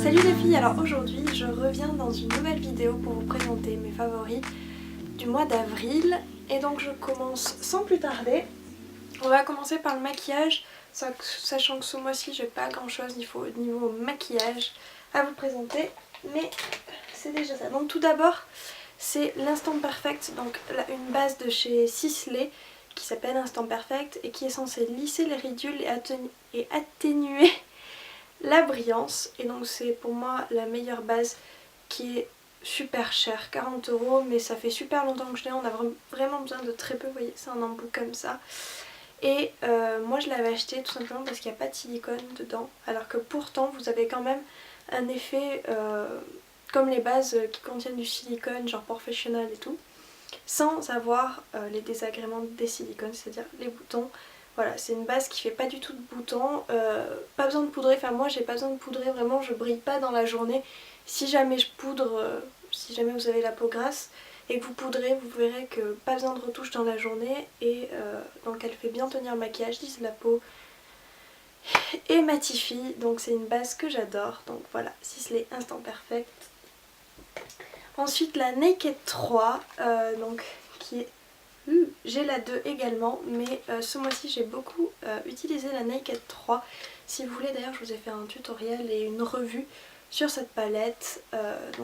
Salut les filles, alors aujourd'hui je reviens dans une nouvelle vidéo pour vous présenter mes favoris du mois d'avril. Et donc je commence sans plus tarder. On va commencer par le maquillage, sachant que ce mois-ci j'ai pas grand chose niveau maquillage à vous présenter, mais c'est déjà ça. Donc tout d'abord c'est l'Instant Perfect, donc une base de chez Sisley qui s'appelle Instant Perfect et qui est censée lisser les ridules et atténuer la brillance. Et donc c'est pour moi la meilleure base, qui est super chère, 40 €, mais ça fait super longtemps que je l'ai. On a vraiment besoin de très peu, vous voyez, c'est un embout comme ça. Et moi je l'avais acheté tout simplement parce qu'il n'y a pas de silicone dedans, alors que pourtant vous avez quand même un effet comme les bases qui contiennent du silicone, genre professionnel et tout, sans avoir les désagréments des silicones, c'est-à-dire les boutons. Voilà, c'est une base qui fait pas du tout de boutons, pas besoin de poudrer, enfin moi j'ai pas besoin de poudrer, vraiment je brille pas dans la journée. Si jamais je poudre, si jamais vous avez la peau grasse et que vous poudrez, vous verrez que pas besoin de retouche dans la journée, et donc elle fait bien tenir le maquillage, lisse la peau et matifie, donc c'est une base que j'adore. Donc voilà, Sisley Instant Perfect. Ensuite la Naked 3, donc qui est... J'ai la 2 également, mais ce mois-ci j'ai beaucoup utilisé la Naked 3. Si vous voulez, d'ailleurs je vous ai fait un tutoriel et une revue sur cette palette, je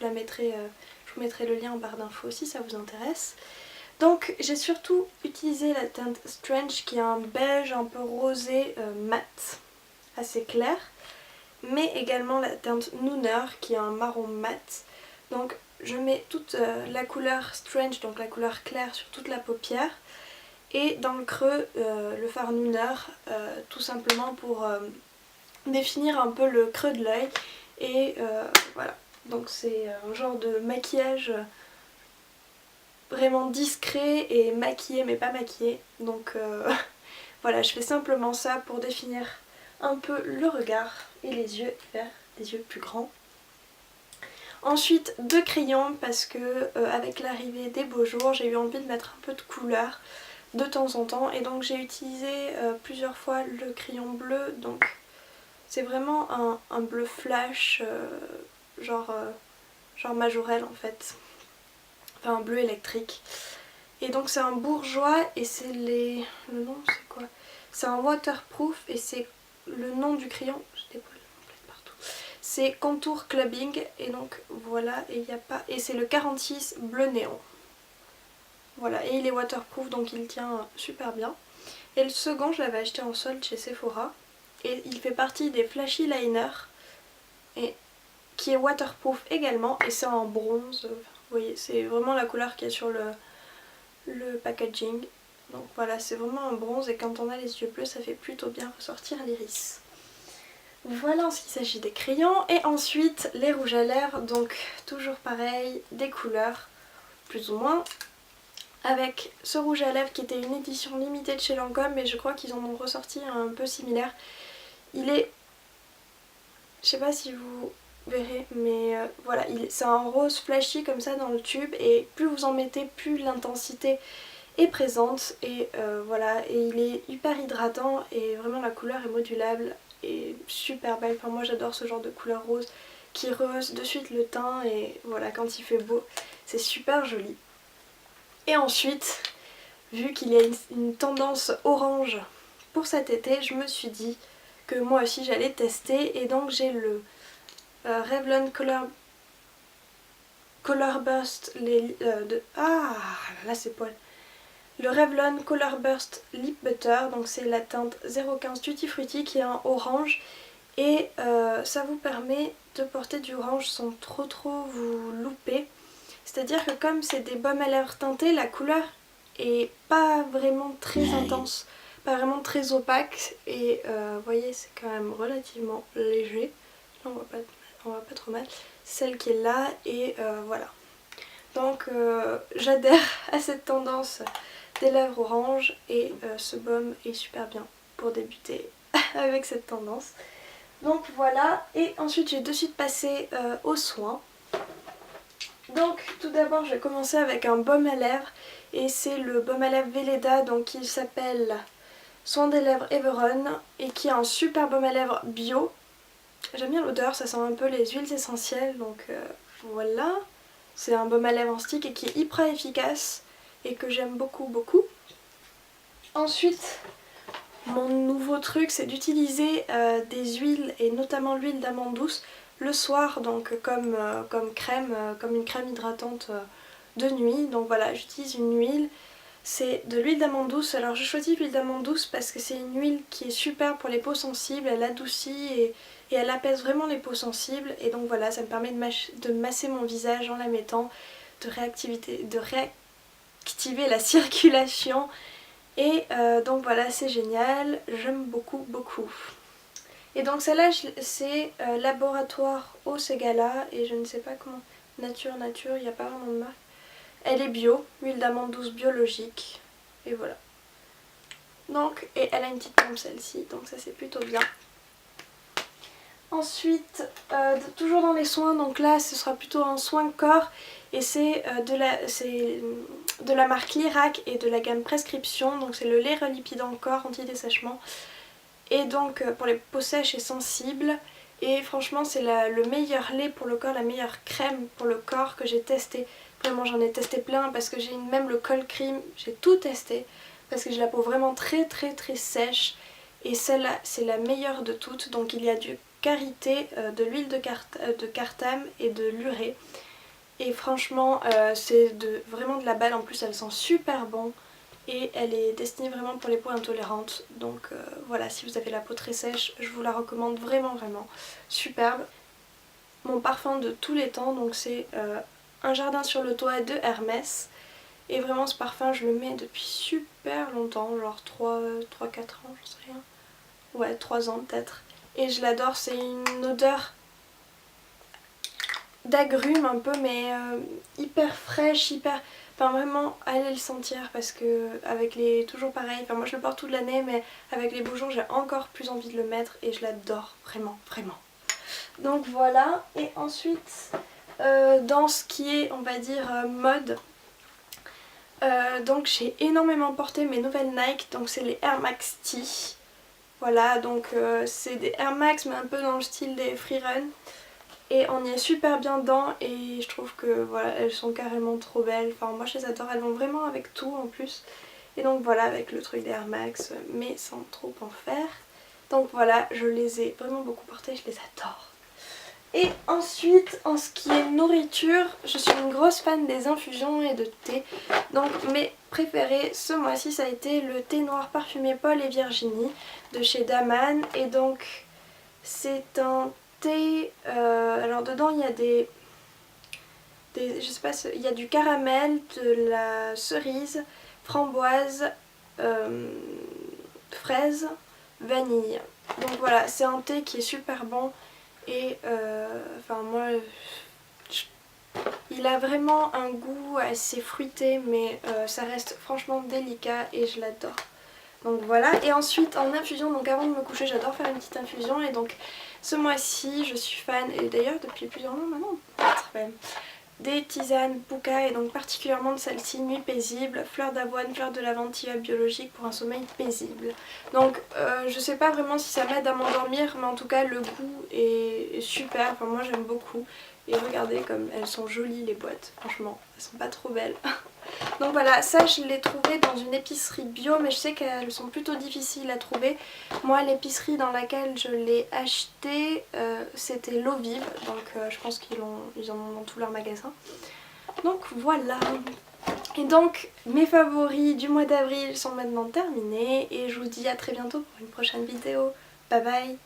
vous mettrai le lien en barre d'infos si ça vous intéresse. Donc j'ai surtout utilisé la teinte Strange, qui est un beige un peu rosé mat, assez clair, mais également la teinte Nooner qui est un marron mat. Donc je mets toute la couleur Strange, donc la couleur claire, sur toute la paupière, et dans le creux le fard Nooner, tout simplement pour définir un peu le creux de l'œil. Et voilà, donc c'est un genre de maquillage vraiment discret et maquillé mais pas maquillé. Donc voilà, je fais simplement ça pour définir un peu le regard et les yeux, faire des yeux plus grands. Ensuite 2 crayons, parce que avec l'arrivée des beaux jours j'ai eu envie de mettre un peu de couleur de temps en temps, et donc j'ai utilisé plusieurs fois le crayon bleu. Donc c'est vraiment un bleu flash, genre majorel en fait, enfin un bleu électrique. Et donc c'est un bourgeois, et c'est le nom c'est quoi, c'est un waterproof, et c'est le nom du crayon, je dévoile partout, c'est Contour Clubbing. Et donc voilà, et il y a pas, et c'est le 46 bleu néon. Voilà, et il est waterproof, donc il tient super bien. Et le second, je l'avais acheté en solde chez Sephora, et il fait partie des Flashy Liner, et qui est waterproof également, et c'est en bronze. Vous voyez, c'est vraiment la couleur qui est sur le packaging. Donc voilà, c'est vraiment un bronze, et quand on a les yeux bleus, ça fait plutôt bien ressortir l'iris. Voilà en ce qui s'agit des crayons. Et ensuite les rouges à lèvres, donc toujours pareil, des couleurs plus ou moins, avec ce rouge à lèvres qui était une édition limitée de chez Lancôme, mais je crois qu'ils en ont ressorti un peu similaire. Il est, je sais pas si vous verrez, mais voilà, c'est un rose flashy comme ça dans le tube, et plus vous en mettez, plus l'intensité est présente. Et voilà, et il est hyper hydratant, et vraiment la couleur est modulable et super belle. Enfin moi j'adore ce genre de couleur rose qui rehausse de suite le teint, et voilà, quand il fait beau c'est super joli. Et ensuite, vu qu'il y a une tendance orange pour cet été, je me suis dit que moi aussi j'allais tester, et donc j'ai le Revlon Color Burst là c'est poil. Le Revlon Color Burst Lip Butter, donc c'est la teinte 015 Tutti Frutti, qui est un orange, et ça vous permet de porter du orange sans trop vous louper. C'est-à-dire que comme c'est des baumes à lèvres teintés, la couleur est pas vraiment très intense, pas vraiment très opaque, et vous voyez, c'est quand même relativement léger. Là on voit pas trop mal celle qui est là, et voilà. Donc j'adhère à cette tendance des lèvres orange, et ce baume est super bien pour débuter avec cette tendance. Donc voilà, et ensuite j'ai de suite passé aux soins. Donc tout d'abord je vais commencer avec un baume à lèvres, et c'est le baume à lèvres Velleda, donc il s'appelle soin des lèvres Everon et qui est un super baume à lèvres bio. J'aime bien l'odeur, ça sent un peu les huiles essentielles, donc voilà. C'est un baume à lèvres en stick et qui est hyper efficace et que j'aime beaucoup beaucoup. Ensuite, mon nouveau truc, c'est d'utiliser des huiles et notamment l'huile d'amande douce le soir, donc comme crème, comme une crème hydratante de nuit. Donc voilà, j'utilise une huile, c'est de l'huile d'amande douce. Alors je choisis l'huile d'amande douce parce que c'est une huile qui est super pour les peaux sensibles, elle adoucit et elle apaise vraiment les peaux sensibles. Et donc voilà, ça me permet de masser mon visage en la mettant, de réactiver la circulation. Et donc voilà, c'est génial, j'aime beaucoup beaucoup. Et donc celle-là c'est Laboratoire Eau Ségala et je ne sais pas comment, nature, il n'y a pas vraiment de marque. Elle est bio, huile d'amande douce biologique et voilà. Donc, et elle a une petite pompe celle-ci, donc ça c'est plutôt bien. Ensuite, toujours dans les soins, donc là ce sera plutôt un soin corps et c'est de la marque Lirac et de la gamme Prescription, donc c'est le lait relipidant corps anti-dessèchement et donc pour les peaux sèches et sensibles. Et franchement c'est le meilleur lait pour le corps, la meilleure crème pour le corps que j'ai testé. Vraiment j'en ai testé plein parce que j'ai même le Cold Cream, j'ai tout testé parce que j'ai la peau vraiment très sèche et celle-là c'est la meilleure de toutes. Donc il y a du karité, de l'huile de cartame et de l'urée. Et franchement c'est vraiment de la balle, en plus elle sent super bon et elle est destinée vraiment pour les peaux intolérantes. Donc voilà, si vous avez la peau très sèche, je vous la recommande vraiment superbe. Mon parfum de tous les temps, donc c'est Un jardin sur le toit de Hermès. Et vraiment ce parfum je le mets depuis super longtemps, genre 3-4 ans, je sais rien. Ouais, 3 ans peut-être. Et je l'adore, c'est une odeur d'agrumes un peu, mais hyper fraîche, Enfin vraiment, allez le sentir parce que avec les... Toujours pareil, enfin moi je le porte toute l'année, mais avec les beaux jours j'ai encore plus envie de le mettre et je l'adore, vraiment. Donc voilà, et ensuite dans ce qui est, on va dire, mode, donc j'ai énormément porté mes nouvelles Nike, donc c'est les Air Max T. Voilà, donc c'est des Air Max mais un peu dans le style des Freerun. Et on y est super bien dedans et je trouve que voilà, elles sont carrément trop belles. Enfin moi je les adore, elles vont vraiment avec tout en plus. Et donc voilà, avec le truc des Air Max, mais sans trop en faire. Donc voilà, je les ai vraiment beaucoup portées, je les adore. Et ensuite, en ce qui est nourriture, je suis une grosse fan des infusions et de thé. Donc mes préférés ce mois-ci, ça a été le thé noir parfumé Paul et Virginie de chez Daman. Et donc c'est un thé, alors dedans il y a je sais pas, il y a du caramel, de la cerise, framboise, fraise, vanille. Donc voilà, c'est un thé qui est super bon. Et enfin moi il a vraiment un goût assez fruité, mais ça reste franchement délicat et je l'adore. Donc voilà, et ensuite en infusion, donc avant de me coucher j'adore faire une petite infusion. Et donc ce mois-ci je suis fan, et d'ailleurs depuis plusieurs mois maintenant peut-être même, des tisanes Puka, et donc particulièrement de celle-ci, Nuit paisible, fleur d'avoine, fleur de lavande, biologique pour un sommeil paisible. Donc je sais pas vraiment si ça m'aide à m'endormir, mais en tout cas le goût est super, enfin moi j'aime beaucoup. Et regardez comme elles sont jolies les boîtes, franchement elles sont pas trop belles. Donc voilà, ça je l'ai trouvé dans une épicerie bio, mais je sais qu'elles sont plutôt difficiles à trouver. Moi l'épicerie dans laquelle je l'ai acheté c'était L'Eau Vive, donc je pense qu'ils en ont dans tous leurs magasins. Donc voilà. Et donc mes favoris du mois d'avril sont maintenant terminés et je vous dis à très bientôt pour une prochaine vidéo. Bye bye.